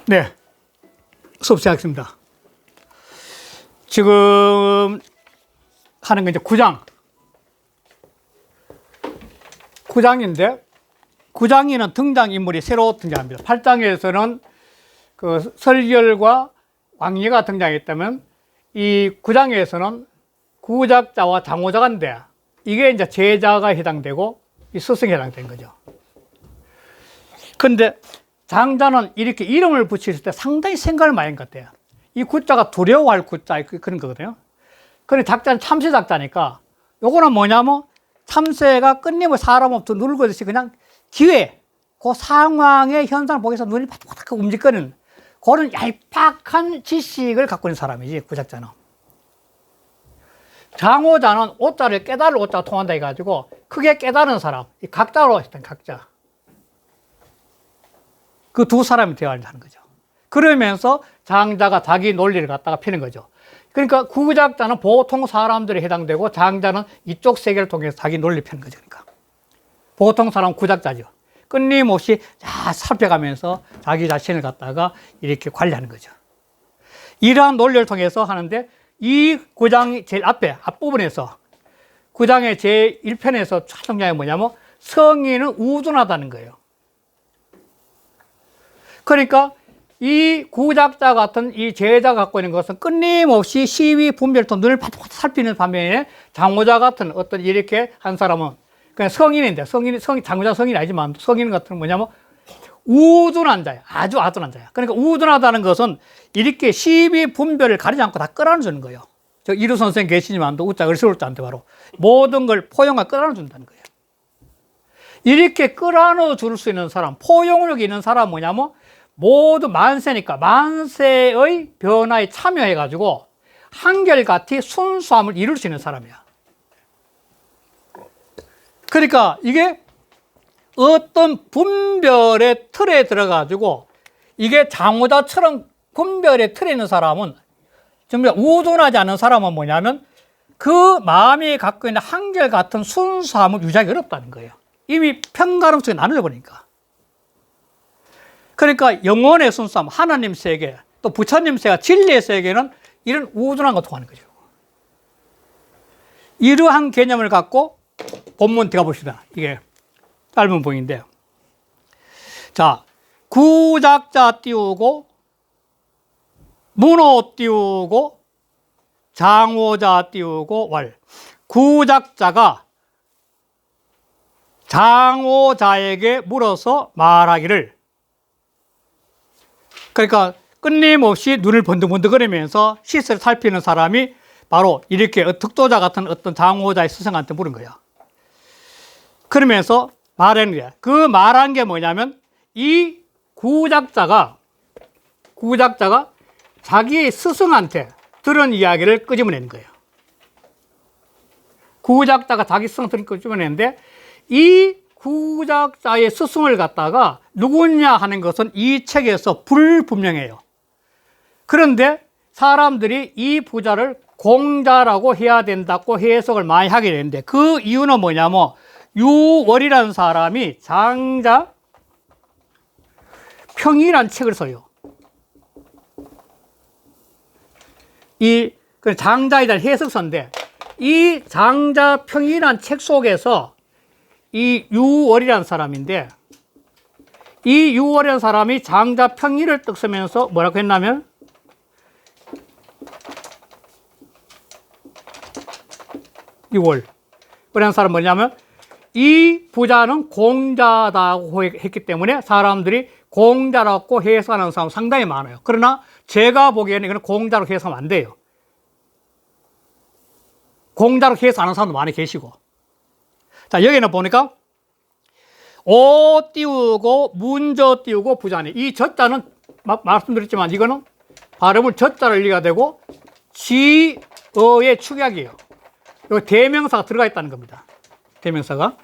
네, 수업 시작했습니다. 지금 하는 건 이제 9장. 9장인데, 9장에는 등장인물이 새로 등장합니다. 8장에서는 그 설결과 왕예가 등장했다면, 이 9장에서는 구작자와 장호자가인데, 이게 이제 제자가 해당되고, 이 스승이 해당된 거죠. 근데 장자는 이렇게 이름을 붙일 때 상당히 생각을 많이 한 것 같아요. 이 구자가 두려워할 구자, 그런 거거든요. 근데 작자는 참새 작자니까, 요거는 뭐냐면, 참새가 끊임없이 사람 없도 누르듯이 그냥 기회, 그 상황의 현상을 보기 위해서 눈이 바닥바닥 움직이는 그런 얄팍한 지식을 갖고 있는 사람이지, 구작자는. 장호자는 오자를 깨달을 오자가 통한다 해가지고, 크게 깨달은 사람, 이 각자로 했던 각자. 그 두 사람이 대화를 하는 거죠. 그러면서 장자가 자기 논리를 갖다가 피는 거죠. 그러니까 구작자는 보통 사람들이 해당되고 장자는 이쪽 세계를 통해서 자기 논리 피는 거죠. 그러니까 보통 사람은 구작자죠. 끊임없이 살펴가면서 자기 자신을 갖다가 이렇게 관리하는 거죠. 이러한 논리를 통해서 하는데 이 9장 제일 앞부분에서 9장의 제1편에서 촬영량이 뭐냐면 성인은 우둔하다는 거예요. 그러니까 이 구작자 같은 이 제자가 갖고 있는 것은 끊임없이 시위 분별도 눈을 바짝 살피는 반면에 장호자 같은 어떤 이렇게 한 사람은 그냥 성인인데 장호자 성인이 아니지만 성인 같은 뭐냐면 우둔한 자야. 아주 아둔한 자야. 그러니까 우둔하다는 것은 이렇게 시비 분별을 가리지 않고 다 끌어안주는 거예요. 저 이루 선생 계시지만도 우자 을스러울 자한테 바로 모든 걸 포용과 끌어안준다는 거예요. 이렇게 끌어안아 줄 수 있는 사람, 포용력이 있는 사람은 뭐냐면 모두 만세니까 만세의 변화에 참여해가지고 한결같이 순수함을 이룰 수 있는 사람이야. 그러니까 이게 어떤 분별의 틀에 들어가지고 이게 장호자처럼 분별의 틀에 있는 사람은 정말 우둔하지 않은 사람은 뭐냐면 그 마음이 갖고 있는 한결같은 순수함을 유지하기 어렵다는 거예요. 이미 편가름 속에 나눠져 버리니까. 그러니까 영혼의 순수함, 하나님 세계, 또 부처님 세계, 진리의 세계는 이런 우둔한 거 통하는 거죠. 이러한 개념을 갖고 본문 들어가 봅시다. 이게 짧은 본인데요. 자, 구작자 띄우고, 문호 띄우고, 장호자 띄우고, 왈. 구작자가 장호자에게 물어서 말하기를, 그러니까 끊임없이 눈을 번득번득거리면서 시세를 살피는 사람이 바로 이렇게 득도자 같은 어떤 장호자의 스승한테 물은 거야. 그러면서 말하는 거야. 그 말한 게 뭐냐면 이 구작자가 자기의 스승한테 들은 이야기를 끄집어내는 거예요. 구작자가 자기 스승한테 끄집어내는데 이 구작자의 스승을 갖다가 누구냐 하는 것은 이 책에서 불분명해요. 그런데 사람들이 이 부자를 공자라고 해야 된다고 해석을 많이 하게 되는데 그 이유는 뭐냐면 유월이라는 사람이 장자 평이라는 책을 써요. 이 장자에 대한 해석서인데 이 장자 평이라는 책 속에서 이 유월이라는 사람인데 이 유월이라는 사람이 장자 평의를 뜻쓰면서 뭐라고 했냐면 유월 그런 사람은 뭐냐면 이 부자는 공자라고 했기 때문에 사람들이 공자라고 해석하는 사람 상당히 많아요. 그러나 제가 보기에는 이건 공자로 해석하면 안 돼요. 공자로 해석하는 사람도 많이 계시고 자, 여기는 보니까 오 띄우고 문저 띄우고 부자니 이 저자는 말씀드렸지만 이거는 발음을 저자를 읽어야 되고 지어의 축약이에요. 여기 대명사가 들어가 있다는 겁니다. 대명사가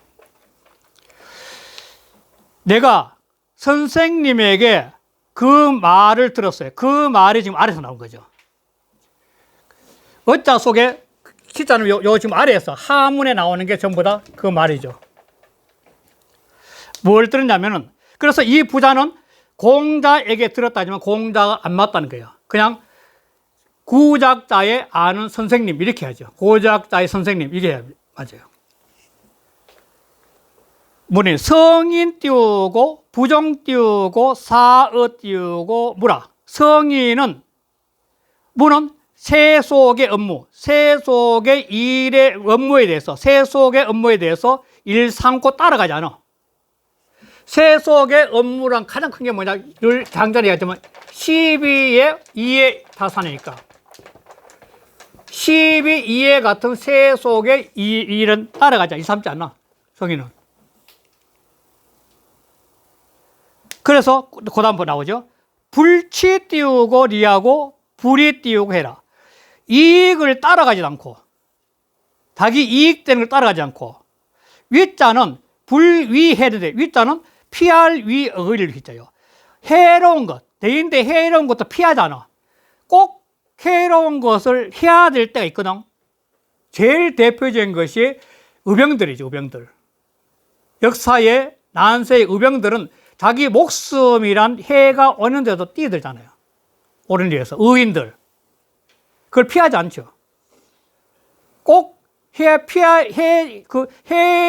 내가 선생님에게 그 말을 들었어요. 그 말이 지금 아래에서 나온 거죠. 어자 속에 시자는 요 지금 아래에서 하문에 나오는 게 전부 다 그 말이죠. 뭘 들었냐면은 그래서 이 부자는 공자에게 들었다지만 공자가 안 맞다는 거예요. 그냥 구작자의 아는 선생님 이렇게 하죠. 구작자의 선생님 이게 맞아요. 뭐니 성인 띄우고 부정 띄우고 사어 띄우고 무라. 성인은 무는 세속의 업무, 세속의 일의 업무에 대해서 세속의 업무에 대해서 일 삼고 따라가지 않아. 세속의 업무랑 가장 큰 게 뭐냐? 늘 장전에 얘기했지만 12의 2의 타산이니까 12, 2의 같은 세속의 일은 따라가지 삼지 않나 성인은. 그래서 그 다음 번 나오죠. 불치 띄우고 리하고 불이 띄우고 해라. 이익을 따라가지 않고 자기 이익되는 걸 따라가지 않고 위자는 불위해는데 위자는 피할 위의를 위자요. 해로운 것, 대인데 해로운 것도 피하잖아. 꼭 해로운 것을 해야 될 때가 있거든. 제일 대표적인 것이 의병들이죠. 의병들. 역사의 난세의 의병들은 자기 목숨이란 해가 오는데도 뛰어들잖아요. 옳은 일에서 의인들. 그걸 피하지 않죠. 꼭 해야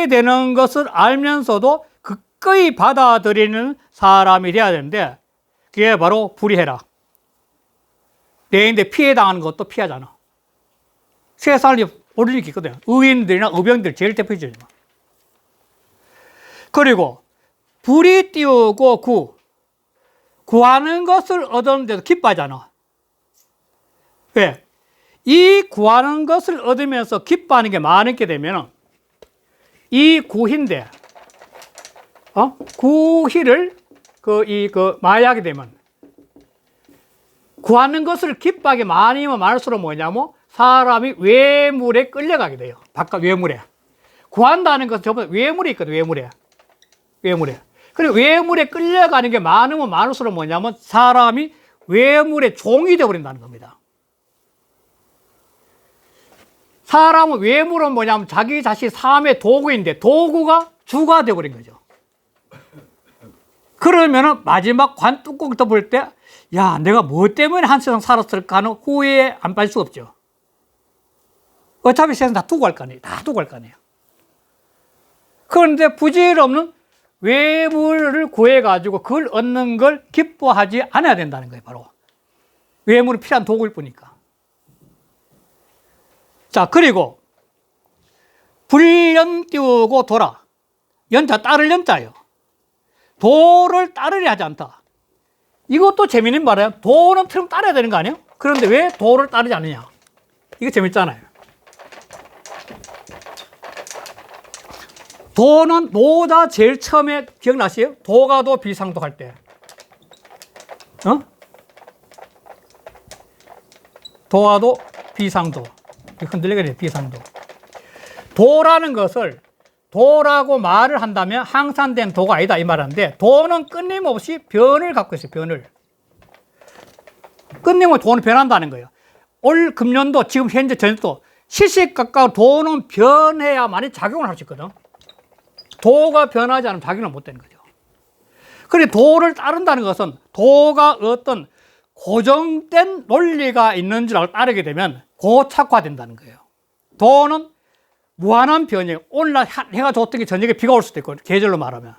되는 것을 알면서도 기꺼이 받아들이는 사람이 돼야 되는데, 그게 바로 불의해라. 내인데 피해당하는 것도 피하잖아. 세상에 옳은 일이 있거든요. 의인들이나 의병들 제일 대표적이죠. 그리고 불이 띄우고 구하는 것을 얻었는데도 기뻐하잖아. 왜? 이 구하는 것을 얻으면서 기뻐하는 게 많게 되면 이 구희인데, 구희를 마약이 되면 구하는 것을 기뻐하게 많으면 많을수록 뭐냐면 사람이 외물에 끌려가게 돼요. 바깥 외물에. 구한다는 것은 전부 외물이 있거든, 외물에. 그리고 외물에 끌려가는 게 많으면 많을수록 뭐냐면 사람이 외물의 종이 되어버린다는 겁니다. 사람은 외물은 뭐냐면 자기 자신 삶의 도구인데 도구가 주가 되어버린 거죠. 그러면은 마지막 관 뚜껑 덮을 때, 야, 내가 뭐 때문에 한 세상 살았을까 하는 후회에 안 빠질 수 없죠. 어차피 세상 다 두고 갈 거 아니에요. 다 두고 갈 거 아니에요. 그런데 부질없는 외물을 구해가지고 그걸 얻는 걸 기뻐하지 않아야 된다는 거예요, 바로. 외물은 필요한 도구일 뿐이니까. 자, 그리고 불연 띄우고 도라. 연자 따를 연자예요. 도를 따르려 하지 않다. 이것도 재미있는 말이에요. 도는 틀면 따라야 되는 거 아니에요? 그런데 왜 도를 따르지 않느냐? 이거 재밌잖아요. 도는 노자 제일 처음에 기억나시요? 도가도 비상도 할 때. 도가도 비상도. 흔들리게 돼요, 비상도. 도라는 것을 도라고 말을 한다면 항산된 도가 아니다 이 말인데, 도는 끊임없이 변을 갖고 있어요. 변을. 끊임없이 도는 변한다는 거예요. 올 금년도 지금 현재 전년도 시시각각 도는 변해야만이 작용을 할 수 있거든. 도가 변하지 않으면 작용을 못 되는 거죠. 그래, 도를 따른다는 것은 도가 어떤 고정된 논리가 있는 줄 알고 따르게 되면 고착화된다는 거예요. 도는 무한한 변이에요. 오늘날 해가 좋던 게 저녁에 비가 올 수도 있고, 계절로 말하면.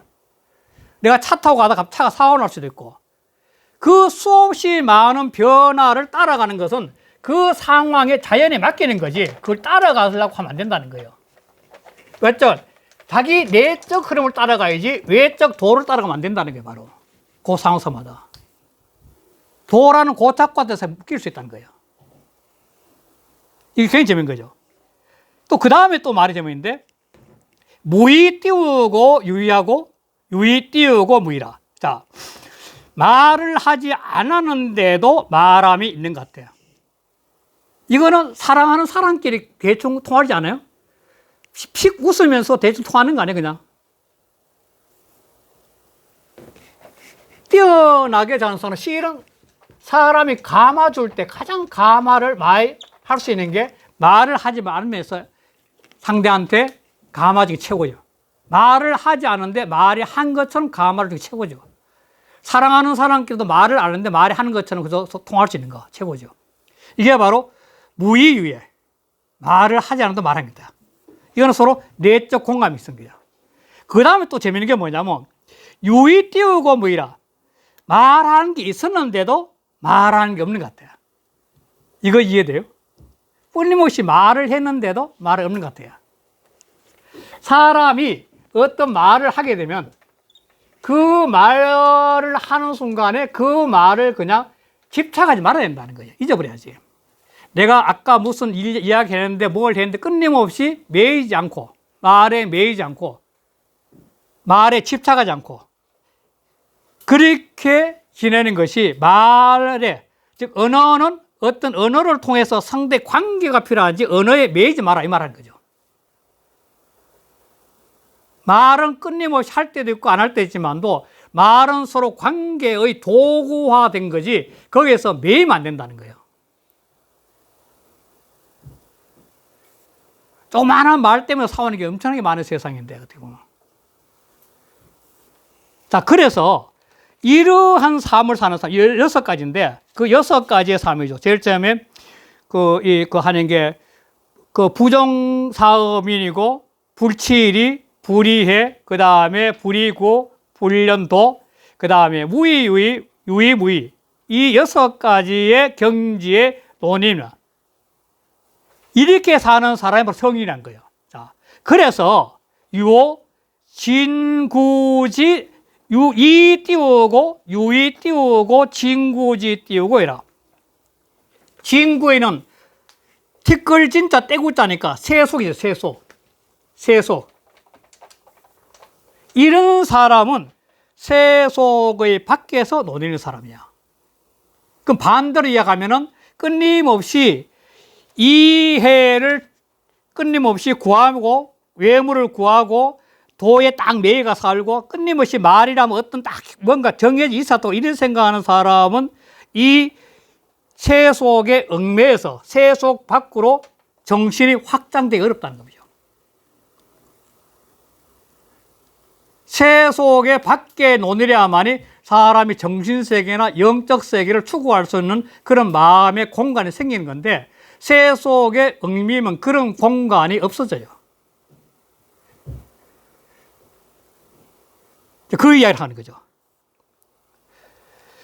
내가 차 타고 가다가 차가 사고 날 수도 있고. 그 수없이 많은 변화를 따라가는 것은 그 상황에 자연에 맡기는 거지, 그걸 따라가려고 하면 안 된다는 거예요. 왜죠? 자기 내적 흐름을 따라가야지 외적 도를 따라가면 안 된다는 게 바로 그 상황서마다. 도라는 고착화돼서 묶일 수 있다는 거예요. 이게 굉장히 재밌는 거죠. 또 그 다음에 또 말이 재밌는데, 무의 띄우고 유의하고 유의 띄우고 무의라. 자, 말을 하지 않았는데도 말함이 있는 것 같아요. 이거는 사랑하는 사람끼리 대충 통하지 않아요? 픽 웃으면서 대충 통하는 거 아니에요, 그냥? 뛰어나게 자는 사람, 실은 사람이 감아줄 때 가장 감화를 많이 할 수 있는 게 말을 하지 않으면서 상대한테 감아주기 최고죠. 말을 하지 않은데 말이 한 것처럼 감화를 주기 최고죠. 사랑하는 사람끼리도 말을 안 하는데 말이 하는 것처럼 그저 통할 수 있는 거 최고죠. 이게 바로 무의유예. 말을 하지 않아도 말합니다. 이거는 서로 내적 공감이 있습니다. 그 다음에 또 재밌는 게 뭐냐면 유의 띄우고 무의라. 말하는 게 있었는데도 말하는 게 없는 것 같아요. 이거 이해돼요? 끊임없이 말을 했는데도 말이 없는 것 같아요. 사람이 어떤 말을 하게 되면 그 말을 하는 순간에 그 말을 그냥 집착하지 말아야 된다는 거예요. 잊어버려야지. 내가 아까 무슨 일 이야기했는데 뭘 했는데 끊임없이 매이지 않고 말에 매이지 않고 말에 집착하지 않고 그렇게 지내는 것이 말에, 즉 언어는 어떤 언어를 통해서 상대 관계가 필요한지 언어에 매이지 마라 이 말하는 거죠. 말은 끊임없이 할 때도 있고 안 할 때도 있지만도 말은 서로 관계의 도구화된 거지 거기에서 매이면 안 된다는 거예요. 조그마한 말 때문에 싸우는 게 엄청나게 많은 세상인데 어떻게 보면. 자, 그래서 이러한 삶을 사는 사람 16가지인데 그 6가지의 삶이죠. 제일 처음에 하는 게 부정사음인이고 불치일이 불의해, 그 다음에 불이고, 불련도, 그 다음에 무의유의, 유의무의. 이 6가지의 경지의 논의입니다. 이렇게 사는 사람이 바로 성인이라는 거예요. 자, 그래서 유오, 진구지, 유이 띄우고, 유이 띄우고, 진구지 띄우고 이라. 진구에는 티끌 진짜 떼구자니까 세속이죠, 세속. 세속. 이런 사람은 세속의 밖에서 논의는 사람이야. 그럼 반대로 이야기하면은 끊임없이 이해를 끊임없이 구하고 외물을 구하고 도에 딱 매여가 살고 끊임없이 말이라면 어떤 딱 뭔가 정해져 있어도 이런 생각하는 사람은 이 세속에 얽매여서 세속 밖으로 정신이 확장되기 어렵다는 겁니다. 세속의 밖에 논의려야만이 사람이 정신세계나 영적세계를 추구할 수 있는 그런 마음의 공간이 생기는 건데 세속에 얽매이면 그런 공간이 없어져요. 그 이야기를 하는 거죠.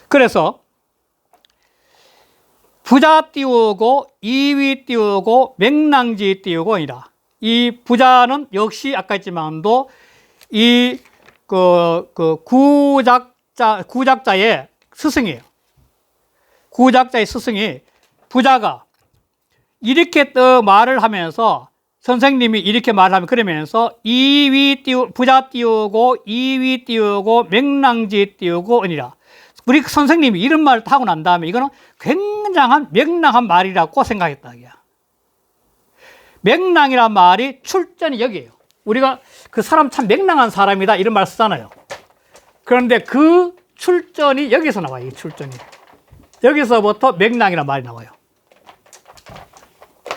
그래서 부자 띄우고 이위 띄우고 맹랑지 띄우고 아니라 이 부자는 역시 아까 했지만도 이 구작자의 스승이에요. 구작자의 스승이 부자가 이렇게 또 말을 하면서 선생님이 이렇게 말하면 그러면서 부자 띄우고 이위 띄우고 맹랑지 띄우고 아니라 우리 선생님이 이런 말을 하고 난 다음에 이거는 굉장한 명랑한 말이라고 생각했다. 명랑이란 말이 출전이 여기에요. 우리가 그 사람 참 명랑한 사람이다 이런 말 쓰잖아요. 그런데 그 출전이 여기서 나와요. 이 출전이 여기서부터 명랑이라는 말이 나와요.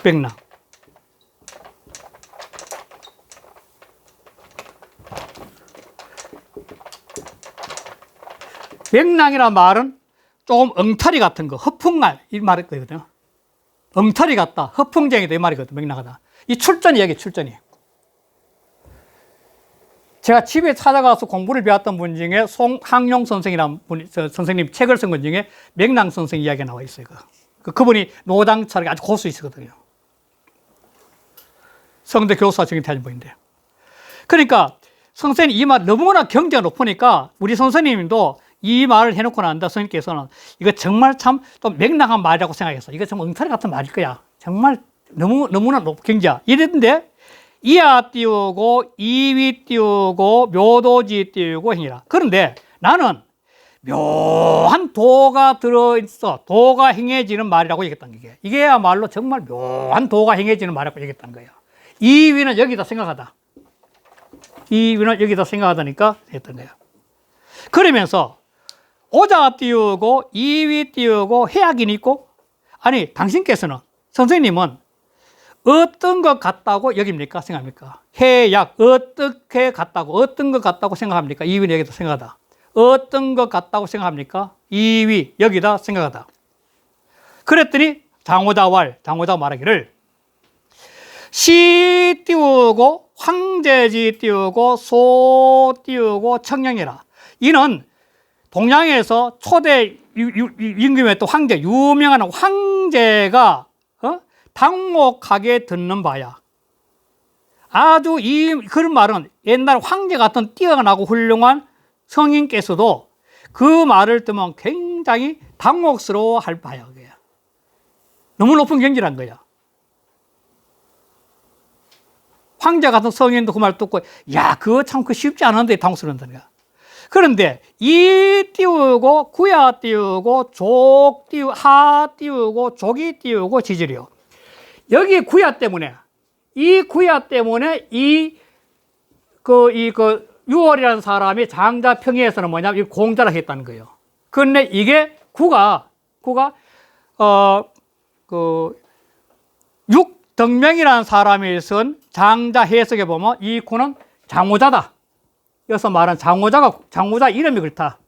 명랑. 명랑이라는 말은 조금 엉터리 같은 거, 허풍말 이 말이거든요. 엉터리 같다, 허풍쟁이다 이 말이거든. 명랑하다. 이 출전이 여기 출전이. 제가 집에 찾아가서 공부를 배웠던 분 중에 송항용 선생이라는 분이, 선생님 책을 쓴 분 중에 명랑 선생 이야기가 나와 있어요. 그분이 노당철학이 아주 고수이시거든요. 성대 교수와 정의태하신 분인데. 그러니까 선생님 이 말 너무나 경지가 높으니까 우리 선생님도 이 말을 해놓고 난다 선생님께서는 이거 정말 참 좀 명랑한 말이라고 생각했어. 이거 좀 엉터리 같은 말일 거야. 정말 너무나 경지야. 이랬는데 이하 띄우고 이위 띄우고 묘도지 띄우고 행이라. 그런데 나는 묘한 도가 들어있어. 도가 행해지는 말이라고 얘기했다는 게 이게야말로 정말 묘한 도가 행해지는 말이라고 얘기했다는 거예요. 이위는 여기다 생각하다. 이위는 여기다 생각하다니까 했던 거예요. 그러면서 오자 띄우고 이위 띄우고 해악인 있고 아니 당신께서는 선생님은 어떤 것 같다고 여깁니까? 생각합니까? 해약 어떻게 같다고 어떤 것 같다고 생각합니까? 이위는 여기다 생각하다. 어떤 것 같다고 생각합니까? 2위 여기다 생각하다. 그랬더니 장호자가 말하기를 시 띄우고 황제지 띄우고 소 띄우고 청량이라. 이는 동양에서 초대 임금의 또 황제, 유명한 황제가 당혹하게 듣는 바야. 아주 그런 말은 옛날 황제 같은 뛰어나고 훌륭한 성인께서도 그 말을 듣면 굉장히 당혹스러워 할 바야. 그게. 너무 높은 경지란 거야. 황제 같은 성인도 그 말 듣고, 야, 그거 참 쉽지 않은데 당혹스러운다는 거야. 그런데 이 띄우고 구야 띄우고 족 띄우고 하 띄우고 족이 띄우고 지절이요. 여기 구야 때문에 유월이라는 사람이 장자평에서는 뭐냐면 이 공자를 했다는 거예요. 그런데 이게 육덕명이라는 사람이 쓴 장자 해석에 보면 이 구는 장호자다. 여기서 말한 장호자 이름이 그렇다.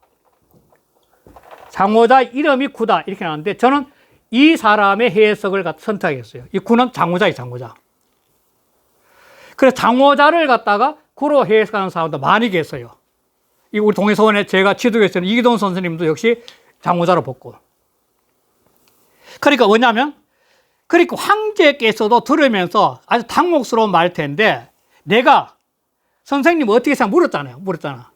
장호자 이름이 구다. 이렇게 나왔는데 저는 이 사람의 해석을 선택했어요. 이 구는 장호자예요, 장호자. 그래서 장호자를 갖다가 구로 해석하는 사람도 많이 계세요. 우리 동해서원에 제가 지도에 쓰는 이기동 선생님도 역시 장호자로 뽑고. 그러니까 뭐냐면, 그러니까 황제께서도 들으면서 아주 당혹스러운 말 텐데, 내가 선생님 어떻게 생각 물었잖아.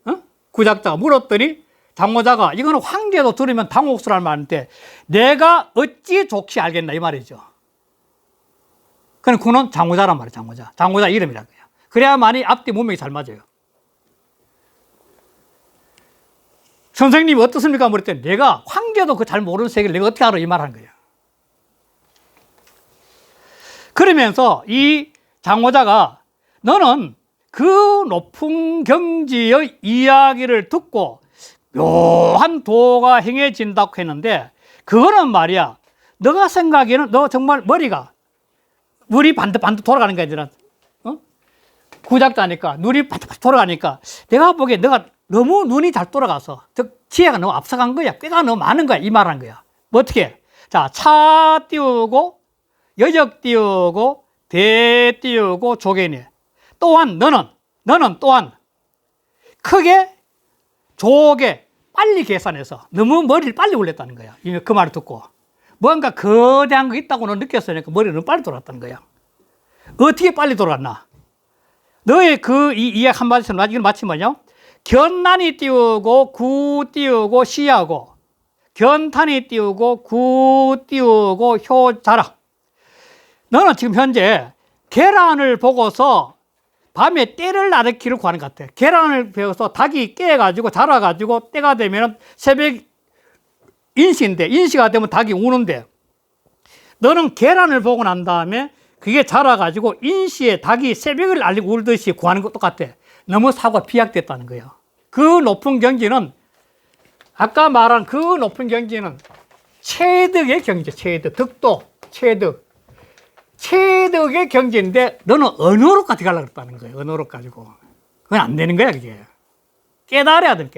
구작자가 물었더니 장호자가 이거는 황제도 들으면 당혹스러운 말인데 내가 어찌 좋게 알겠나 이 말이죠. 그럼 그는 장호자란 말이에요. 장호자 이름이란 거예요. 그래야만이 앞뒤 문맥이 잘 맞아요. 선생님이 어떻습니까? 물었더니 내가 황제도 그 잘 모르는 세계를 내가 어떻게 알아? 이 말하는 거예요. 그러면서 이 장호자가 너는 그 높은 경지의 이야기를 듣고 묘한 도가 행해진다고 했는데 그거는 말이야 너가 생각에는 너 정말 물이 반듯반듯 돌아가는 게 아니라 구작자니까 눈이 반듯반듯 돌아가니까 내가 보기에 너가 너무 눈이 잘 돌아가서 즉 지혜가 너무 앞서간 거야. 꾀가 너무 많은 거야. 이 말하는 거야. 뭐 어떻게? 자, 차 띄우고 여적 띄우고 대 띄우고 조개니. 또한 너는 또한 크게 조개 빨리 계산해서 너무 머리를 빨리 굴렸다는 거야. 그 말을 듣고 뭔가 거대한 거 있다고는 느꼈으니까 머리를 너무 빨리 돌았다는 거야. 어떻게 빨리 돌았나? 너의 이 이야기 한마디처럼 이건 마치 뭐냐? 견난이 띄우고 구 띄우고 시하고 견탄이 띄우고 구 띄우고 효자라. 너는 지금 현재 계란을 보고서 밤에 때를 나르기를 구하는 것 같아. 계란을 배워서 닭이 깨가지고 자라가지고 때가 되면 새벽 인시가 되면 닭이 우는데 너는 계란을 보고 난 다음에 그게 자라가지고 인시에 닭이 새벽을 알리고 울듯이 구하는 것 똑같아. 너무 사고가 비약됐다는 거예요. 그 높은 경지는 아까 말한 그 높은 경지는 체득의 경지, 득도, 체득의 경지인데 너는 언어로 같이 가려고 했다는 거예요. 언어로 가지고. 그건 안 되는 거야, 그게. 깨달아야 돼.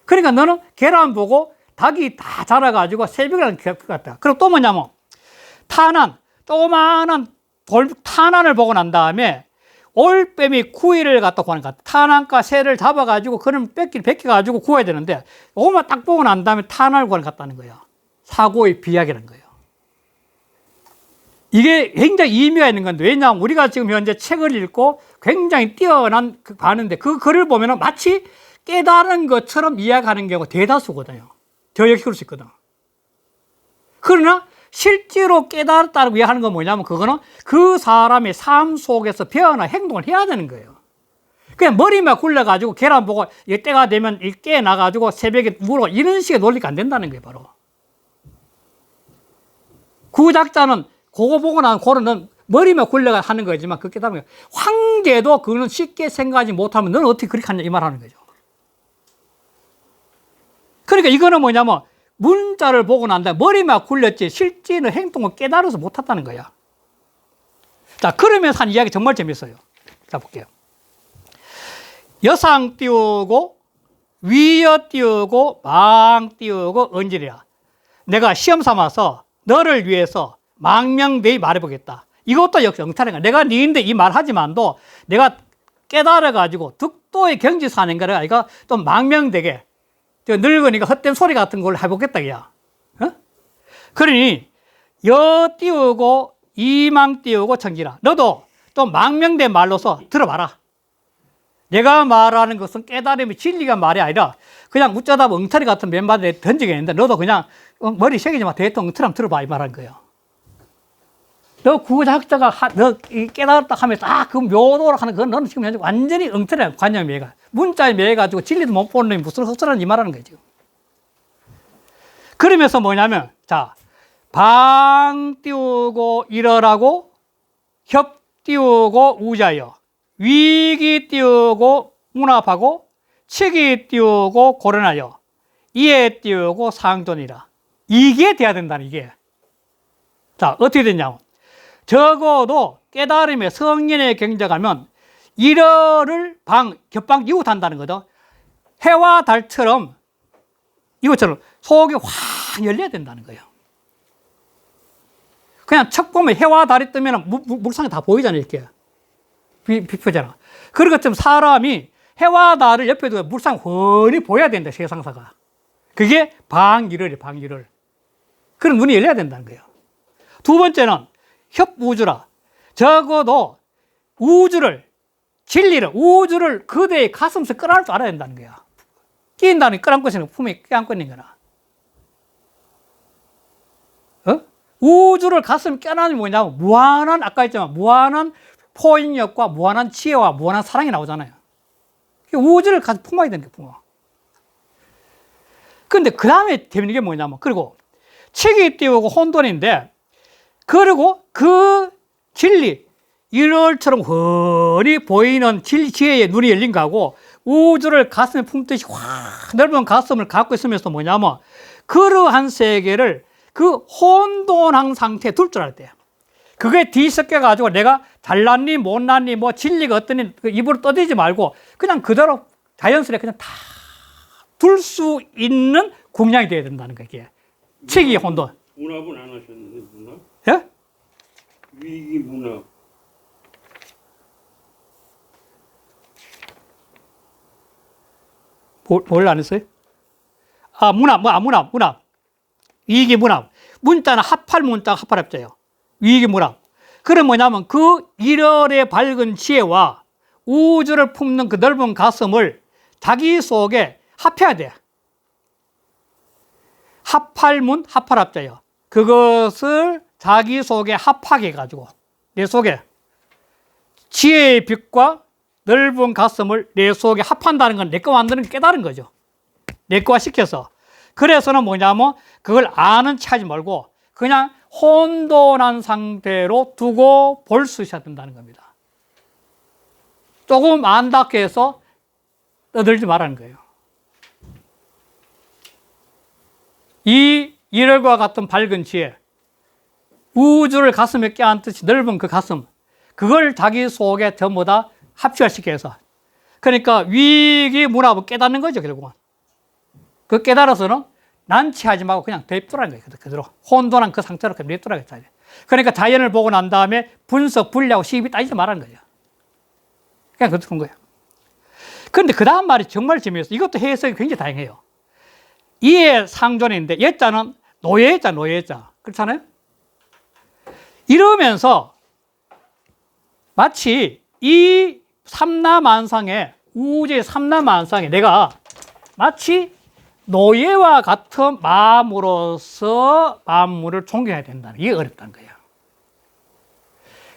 그러니까 너는 계란 보고 닭이 다 자라가지고 새벽을 하는 것 같다. 그리고 또 뭐냐면 조그마한 탄환을 보고 난 다음에 올빼미 구이를 갖다 구하는 것 같아. 탄환과 새를 잡아가지고 그런 뺏겨가지고 구워야 되는데 요것만 딱 보고 난 다음에 탄환을 구하는 것 같다는 거예요. 사고의 비약이라는 거예요. 이게 굉장히 의미가 있는 건데 왜냐하면 우리가 지금 현재 책을 읽고 굉장히 뛰어난 가는데 그 글을 보면 마치 깨달은 것처럼 이야기하는 경우가 대다수거든요. 저 역시 그럴 수 있거든. 그러나 실제로 깨달았다고 이야기하는 건 뭐냐면 그거는 그 사람의 삶 속에서 배어나 행동을 해야 되는 거예요. 그냥 머리만 굴려가지고 계란 보고 때가 되면 깨나가지고 새벽에 물어 이런 식의 논리가 안 된다는 거예요. 바로. 구작자는 그거 보고 난 고로는 머리만 굴려가 하는 거지만 그렇게 따르면 황제도 그거는 쉽게 생각하지 못하면 너는 어떻게 그렇게 하냐 이 말 하는 거죠. 그러니까 이거는 뭐냐면 문자를 보고 난 다음에 머리만 굴렸지 실제는 행동을 깨달아서 못했다는 거야. 자, 그러면서 한 이야기 정말 재밌어요. 자, 볼게요. 여상 띄우고 위어 띄우고 망 띄우고 언질이라. 내가 시험 삼아서 너를 위해서 망명되이 말해보겠다. 이것도 역시 엉터리가. 내가 니인데 이 말하지만도 내가 깨달아가지고 득도의 경지사는 거라 이거 또 망명되게 늙으니까 헛된 소리 같은 걸 해보겠다 이야. 어? 그러니 여 띄우고 이망 띄우고 청지라. 너도 또 망명된 말로서 들어봐라. 내가 말하는 것은 깨달음이 진리가 말이 아니라 그냥 웃자다 엉터리 같은 맨발에 던지겠는데 너도 그냥 머리 새기지 마. 대통령 엉터리 들어봐 이 말하는 거예요. 너 구자학자가 너 깨달았다 하면 그 묘도로 하는 그건 너는 지금 완전히 엉터리야. 관념 매가 문자에 매해 가지고 진리도 못 보는 놈이 무슨 헛소리를 이 말하는 거예요 지금. 그러면서 뭐냐면 자, 방 띄우고 일어라고 협 띄우고 우자여 위기 띄우고 문합하고 치기 띄우고 고려하여 이에 띄우고 상존이라. 이게 돼야 된다는 이게. 자, 어떻게 됐냐면 적어도 깨달음의 성인의 경작하면 일어를 겹방 이웃한다는 거죠. 해와 달처럼 이것처럼 속이 확 열려야 된다는 거예요. 그냥 척 보면 해와 달이 뜨면 물상이 다 보이잖아요. 이렇게 비표잖아. 그런 것처럼 사람이 해와 달을 옆에 두고 물상 훤히 보여야 된다. 세상사가. 그게 방일을. 그런 눈이 열려야 된다는 거예요. 두 번째는 협우주라. 적어도 우주를, 진리를, 우주를 그대의 가슴에서 끌어안을 줄 알아야 된다는 거야. 끼인다는 끌어안고 있는 품에 껴안고 있는 거나. 우주를 가슴에 껴안으면 뭐냐면 무한한, 아까 했지만 무한한 포인력과 무한한 지혜와 무한한 사랑이 나오잖아요. 우주를 가슴 품어야 되는 게 품어. 근데 그 다음에 되는 게 뭐냐면, 그리고 책이 띄우고 혼돈인데, 그리고 그 진리, 일월처럼 훤히 보이는 지혜의 눈이 열린 거하고 우주를 가슴에 품듯이 확 넓은 가슴을 갖고 있으면서 뭐냐면 그러한 세계를 그 혼돈한 상태에 둘 줄 알았대요. 그게 뒤섞여가지고 내가 잘났니 못났니 뭐 진리가 어떠니 그 입으로 떠들지 말고 그냥 그대로 자연스레 그냥 다 둘 수 있는 공량이 돼야 된다는 거예요. 이게 치기 혼돈. 문합은 안 하셨는데 문합? 예? 위기 문합. 뭘 안 했어요? 문합. 위기 문합. 문자는 합할 문자가 합할합자예요. 위기 문합. 그건 뭐냐면 그 일월의 밝은 지혜와 우주를 품는 그 넓은 가슴을 자기 속에 합해야 돼. 합할문, 합할합자예요. 그것을 자기 속에 합하게 해가지고 내 속에 지혜의 빛과 넓은 가슴을 내 속에 합한다는 건 내 거 만드는 게 깨달은 거죠. 내 거화 시켜서. 그래서는 뭐냐면 그걸 아는 체 하지 말고 그냥 혼돈한 상태로 두고 볼 수 있어야 된다는 겁니다. 조금 안닿게 해서 떠들지 말라는 거예요. 이 일월과 같은 밝은 지혜, 우주를 가슴에 껴안듯이 넓은 그 가슴, 그걸 자기 속에 전부 다 합치화시켜서. 그러니까 위기 문합을 깨닫는 거죠, 결국은. 그 깨달아서는 난치하지 말고 그냥 냅두라는 거예요, 그대로. 혼돈한 그 상태로 그냥 냅두라는 거예요. 그러니까 자연을 보고 난 다음에 분석, 분리하고 시비 따지지 말라는 거예요. 그냥 그렇게 본 거예요. 그런데 그 다음 말이 정말 재미있어요. 이것도 해석이 굉장히 다양해요. 이해 상존인데, 예자는 노예자. 그렇잖아요? 이러면서 마치 이 삼라만상에, 우주의 삼라만상에 내가 마치 노예와 같은 마음으로서 만물을 존경해야 된다는, 이게 어렵다는 거예요.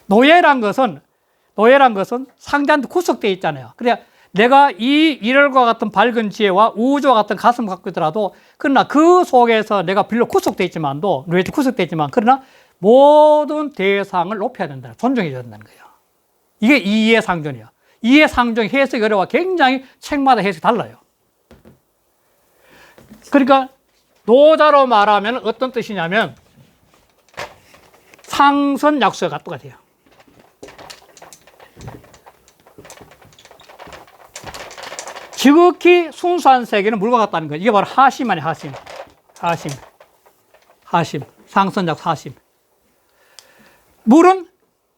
노예란 것은 상대한테 구속되어 있잖아요. 그래 내가 이 일월과 같은 밝은 지혜와 우주와 같은 가슴을 갖고 있더라도, 그러나 그 속에서 내가 비록 구속되어 있지만도, 노예도 구속되어 있지만, 그러나 모든 대상을 높여야 된다. 존중해줘야 된다는 거예요. 이게 이해상존이에요. 이해상존 해석이 어려워. 굉장히 책마다 해석이 달라요. 그러니까 노자로 말하면 어떤 뜻이냐면 상선약수가 똑같아요. 지극히 순수한 세계는 물과 같다는 거예요. 이게 바로 하심 아니에요, 하심. 하심. 상선작 하심. 물은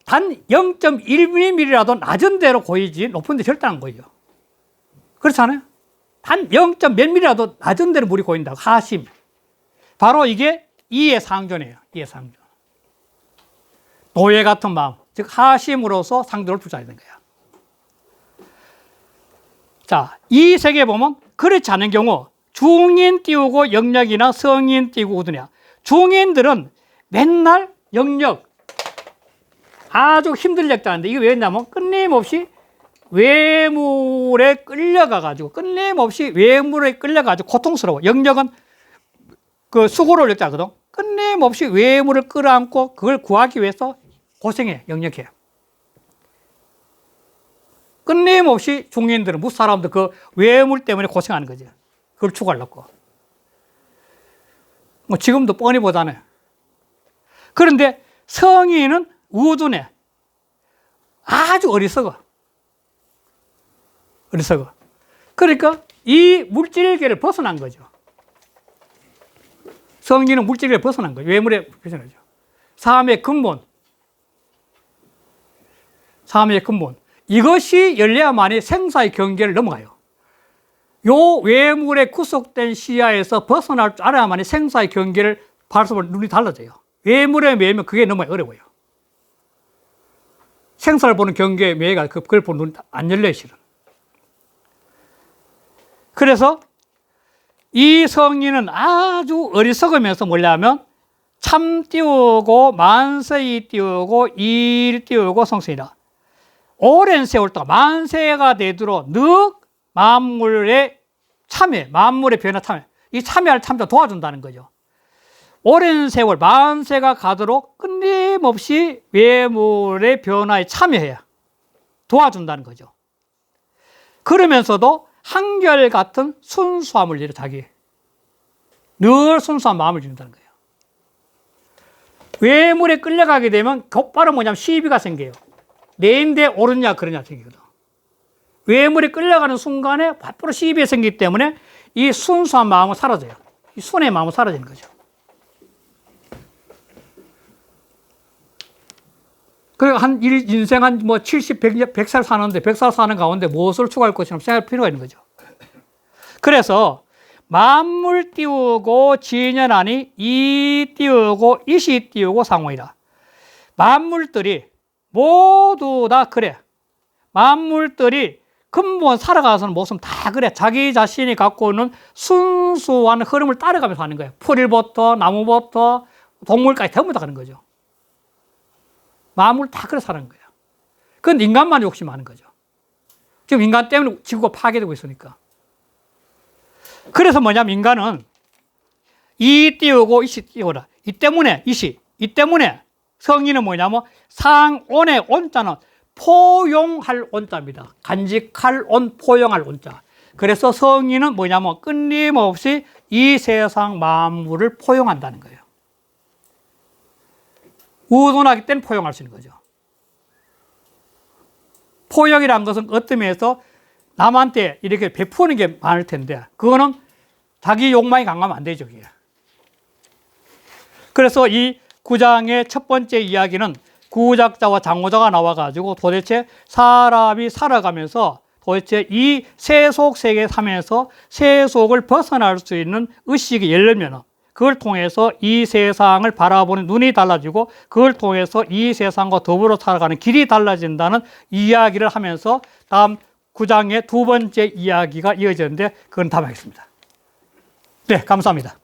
단 0.1mm라도 낮은 데로 고이지 높은 데 절대 안 고이죠. 그렇지 않아요? 단 0. 몇 mm라도 낮은 데로 물이 고인다고. 하심. 바로 이게 이의 상존이에요. 이의 상존. 노예 같은 마음. 즉 하심으로서 상존을 부자하는 거야. 자, 이 세계에 보면 그렇지 않은 경우 중인 띄우고 영역이나 성인 띄우고 우드냐. 중인들은 맨날 영역 아주 힘들게 하는데 이게 왜냐면 끊임없이 외물에 끌려가가지고 고통스러워. 영역은 그 수고를 역자거든. 끊임없이 외물을 끌어안고 그걸 구하기 위해서 고생해, 영역해. 끊임없이 중인들은 무슨 사람들 그 외물 때문에 고생하는 거지. 그걸 추구하려고. 뭐 지금도 뻔히 보잖아요. 그런데 성인은 우둔해. 아주 어리석어. 그러니까 이 물질계를 벗어난 거죠. 성인은 물질계를 벗어난 거죠. 외물에 벗어나죠. 삶의 근본. 이것이 열려야만이 생사의 경계를 넘어가요. 요 외물에 구속된 시야에서 벗어날 줄 알아야만이 생사의 경계를 바라보면 눈이 달라져요. 외물에 매이면 그게 너무 어려워요. 생사를 보는 경계에 매가 그걸 보는 눈이 안 열려요, 실은. 그래서 이 성인은 아주 어리석으면서 뭐냐면 참 띄우고 만세히 띄우고 일 띄우고 성신이다. 오랜 세월 동안 만세가 되도록 늘 만물의 참여, 만물의 변화 참여. 이 참여할 참자 도와준다는 거죠. 오랜 세월 만세가 가도록 끊임없이 외물의 변화에 참여해야 도와준다는 거죠. 그러면서도 한결같은 순수함을 이뤄 자기. 늘 순수한 마음을 지닌다는 거예요. 외물에 끌려가게 되면 곧바로 뭐냐면 시비가 생겨요. 내인데 옳으냐 그러냐 생기거든. 외물에 끌려가는 순간에 바로 시비가 생기기 때문에 이 순수한 마음은 사라져요. 이 순의 마음은 사라지는 거죠. 그리고 인생 한 70, 100살 사는데 100살 사는 가운데 무엇을 추구할 것이냐 생각할 필요가 있는 거죠. 그래서 만물 띄우고 진연하니 이 띄우고 이시 띄우고 상호이라. 만물들이 모두 다 그래. 만물들이 근본 살아가서는 모습 다 그래. 자기 자신이 갖고 있는 순수한 흐름을 따라가면서 하는 거예요. 풀일부터 나무부터 동물까지 전부 다 가는 거죠. 만물 다 그래 사는 거예요. 그건 인간만 욕심하는 거죠. 지금 인간 때문에 지구가 파괴되고 있으니까. 그래서 뭐냐면 인간은 이 띄우고 이시 띄우라. 이 때문에 성인은 뭐냐면 상온의 온자는 포용할 온자입니다. 간직할 온, 포용할 온자. 그래서 성인은 뭐냐면 끊임없이 이 세상 만물을 포용한다는 거예요. 우둔하기 때문에 포용할 수 있는 거죠. 포용이라는 것은 어떤 면에서 남한테 이렇게 베푸는 게 많을 텐데 그거는 자기 욕망이 강하면 안 되죠. 그게. 그래서 이 9장의 첫 번째 이야기는 구작자와 장호자가 나와가지고 도대체 사람이 살아가면서 도대체 이 세속 세계에 살면서 세속을 벗어날 수 있는 의식이 열리면 그걸 통해서 이 세상을 바라보는 눈이 달라지고 그걸 통해서 이 세상과 더불어 살아가는 길이 달라진다는 이야기를 하면서 다음 9장의 두 번째 이야기가 이어졌는데 그건 다음 하겠습니다. 네, 감사합니다.